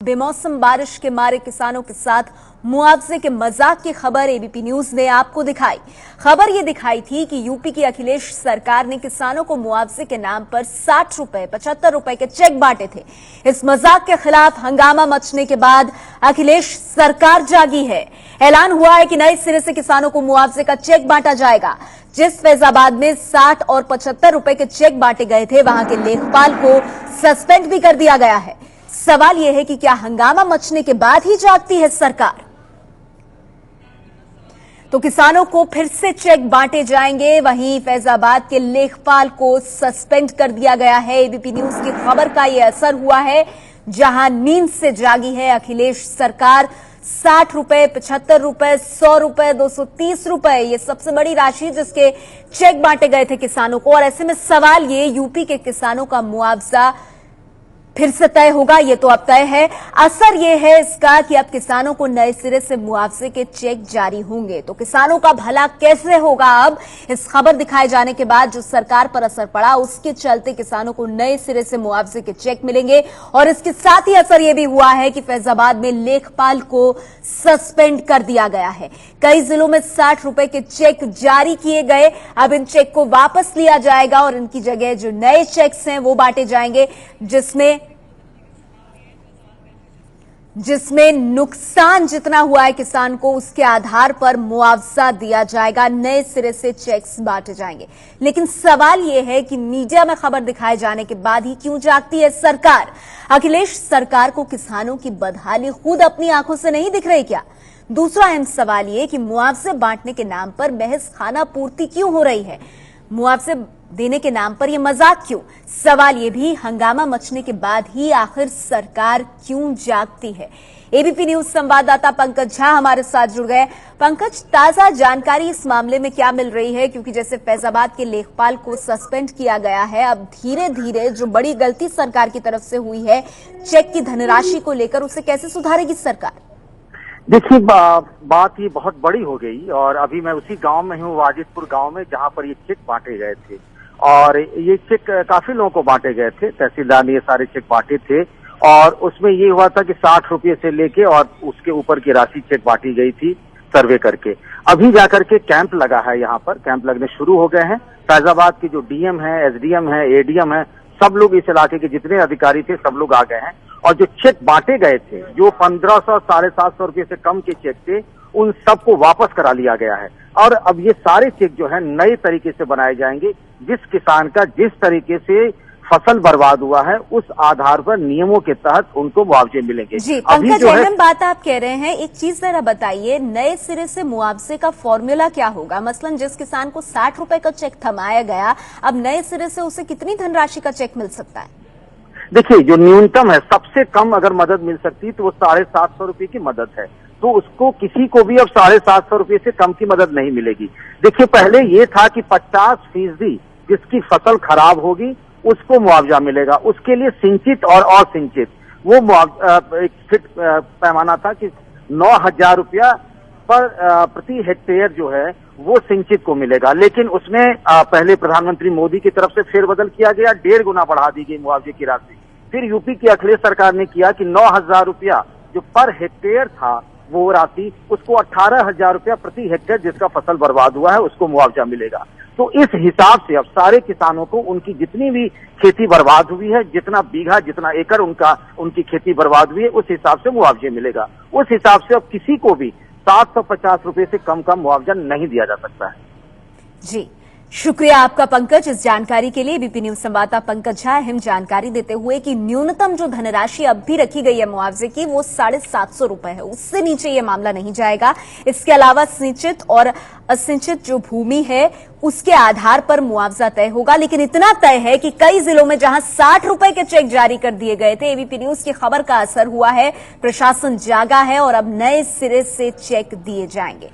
बेमौसम बारिश के मारे किसानों के साथ मुआवजे के मजाक की खबर एबीपी न्यूज ने आपको दिखाई। खबर ये दिखाई थी कि यूपी की अखिलेश सरकार ने किसानों को मुआवजे के नाम पर 60 रुपए 75 रुपए के चेक बांटे थे। इस मजाक के खिलाफ हंगामा मचने के बाद अखिलेश सरकार जागी है। ऐलान हुआ है कि नए सिरे से किसानों को मुआवजे का चेक बांटा जाएगा। जिस फैजाबाद में 60 और 75 रुपए के चेक बांटे गए थे, वहां के लेखपाल को सस्पेंड भी कर दिया गया है। सवाल यह है कि क्या हंगामा मचने के बाद ही जागती है सरकार? तो किसानों को फिर से चेक बांटे जाएंगे। वहीं फैजाबाद के लेखपाल को सस्पेंड कर दिया गया है। एबीपी न्यूज की खबर का यह असर हुआ है। जहां नींद से जागी है अखिलेश सरकार, 60 रुपए 75 रुपए 100 रुपए 230 रुपए, ये सबसे बड़ी राशि जिसके चेक बांटे गए थे किसानों को। और ऐसे में सवाल ये, यूपी के किसानों का मुआवजा फिर से तय होगा, ये तो अब तय है। असर ये है इसका कि अब किसानों को नए सिरे से मुआवजे के चेक जारी होंगे। तो किसानों का भला कैसे होगा? अब इस खबर दिखाए जाने के बाद जो सरकार पर असर पड़ा, उसके चलते किसानों को नए सिरे से मुआवजे के चेक मिलेंगे। और इसके साथ ही असर ये भी हुआ है कि फैजाबाद में लेखपाल को सस्पेंड कर दिया गया है। कई जिलों में 60 रुपए के चेक जारी किए गए। अब इन चेक को वापस लिया जाएगा और इनकी जगह जो नए चेक्स हैं वो बांटे जाएंगे, जिसमें नुकसान जितना हुआ है किसान को, उसके आधार पर मुआवजा दिया जाएगा। नए सिरे से चेक्स बांटे जाएंगे। लेकिन सवाल यह है कि मीडिया में खबर दिखाए जाने के बाद ही क्यों जागती है सरकार? अखिलेश सरकार को किसानों की बदहाली खुद अपनी आंखों से नहीं दिख रही क्या? दूसरा अहम सवाल यह कि मुआवजे बांटने के नाम पर महज खाना पूर्ति क्यों हो रही है? मुआवजे देने के नाम पर यह मजाक क्यों? सवाल यह भी हंगामा मचने के बाद ही आखिर सरकार क्यों जागती है? एबीपी न्यूज संवाददाता पंकज झा हमारे साथ जुड़ गए। पंकज, ताजा जानकारी इस मामले में क्या मिल रही है? क्योंकि जैसे फैजाबाद के लेखपाल को सस्पेंड किया गया है, अब धीरे धीरे जो बड़ी गलती सरकार की तरफ से हुई है चेक की धनराशि को लेकर, उसे कैसे सुधारेगी सरकार? देखिए, बात ये बहुत बड़ी हो गई और अभी मैं उसी गांव में हूँ, वाजिदपुर गांव में, जहां पर ये चेक बांटे गए थे। और ये चेक काफी लोगों को बांटे गए थे। तहसीलदार ने ये सारे चेक बांटे थे और उसमें ये हुआ था कि 60 रुपये से लेके और उसके ऊपर की राशि चेक बांटी गई थी सर्वे करके। अभी जाकर के कैंप लगा है, यहाँ पर कैंप लगने शुरू हो गए हैं। फैजाबाद के जो डीएम है, एसडीएम है, एडीएम है, सब लोग इस इलाके के जितने अधिकारी थे सब लोग आ गए हैं। और जो चेक बांटे गए थे, जो 1500 750 रुपये से कम के चेक थे, उन सबको वापस करा लिया गया है। और अब ये सारे चेक जो है नए तरीके से बनाए जाएंगे। जिस किसान का जिस तरीके से फसल बर्बाद हुआ है, उस आधार पर नियमों के तहत उनको मुआवजे मिलेंगे। जी पंकज, अहम बात आप कह रहे हैं। एक चीज जरा बताइए, नए सिरे से मुआवजे का फॉर्मूला क्या होगा? मसलन जिस किसान को 60 रुपए का चेक थमाया गया, अब नए सिरे से उसे कितनी धनराशि का चेक मिल सकता है? देखिए, जो न्यूनतम है, सबसे कम अगर मदद मिल सकती है तो वो 750 रुपये की मदद है। तो उसको किसी को भी अब 750 रुपये से कम की मदद नहीं मिलेगी। देखिए, पहले ये था कि 50% जिसकी फसल खराब होगी उसको मुआवजा मिलेगा। उसके लिए सिंचित और असिंचित वो एक फिट पैमाना था कि 9,000 रुपया पर प्रति हेक्टेयर जो है वो सिंचित को मिलेगा। लेकिन उसमें पहले प्रधानमंत्री मोदी की तरफ से फेरबदल किया गया, 1.5 गुना बढ़ा दी गई मुआवजे की राशि। फिर यूपी की अखिलेश सरकार ने किया कि 9,000 रुपया जो पर हेक्टेयर था वो राशि, उसको 18,000 रुपया प्रति हेक्टेयर जिसका फसल बर्बाद हुआ है उसको मुआवजा मिलेगा। तो इस हिसाब से अब सारे किसानों को उनकी जितनी भी खेती बर्बाद हुई है, जितना बीघा जितना एकड़ उनकी खेती बर्बाद हुई है, उस हिसाब से मुआवजे मिलेगा। उस हिसाब से अब किसी को भी 750 रुपये से कम का मुआवजा नहीं दिया जा सकता है। जी, शुक्रिया आपका पंकज इस जानकारी के लिए। एबीपी न्यूज संवाददाता पंकज झा अहम जानकारी देते हुए कि न्यूनतम जो धनराशि अब भी रखी गई है मुआवजे की, वो 750 रुपए है। उससे नीचे ये मामला नहीं जाएगा। इसके अलावा सिंचित और असिंचित जो भूमि है उसके आधार पर मुआवजा तय होगा। लेकिन इतना तय है कि कई जिलों में जहां 60 रुपए के चेक जारी कर दिए गए थे, एबीपी न्यूज की खबर का असर हुआ है। प्रशासन जागा है और अब नए सिरे से चेक दिए जाएंगे।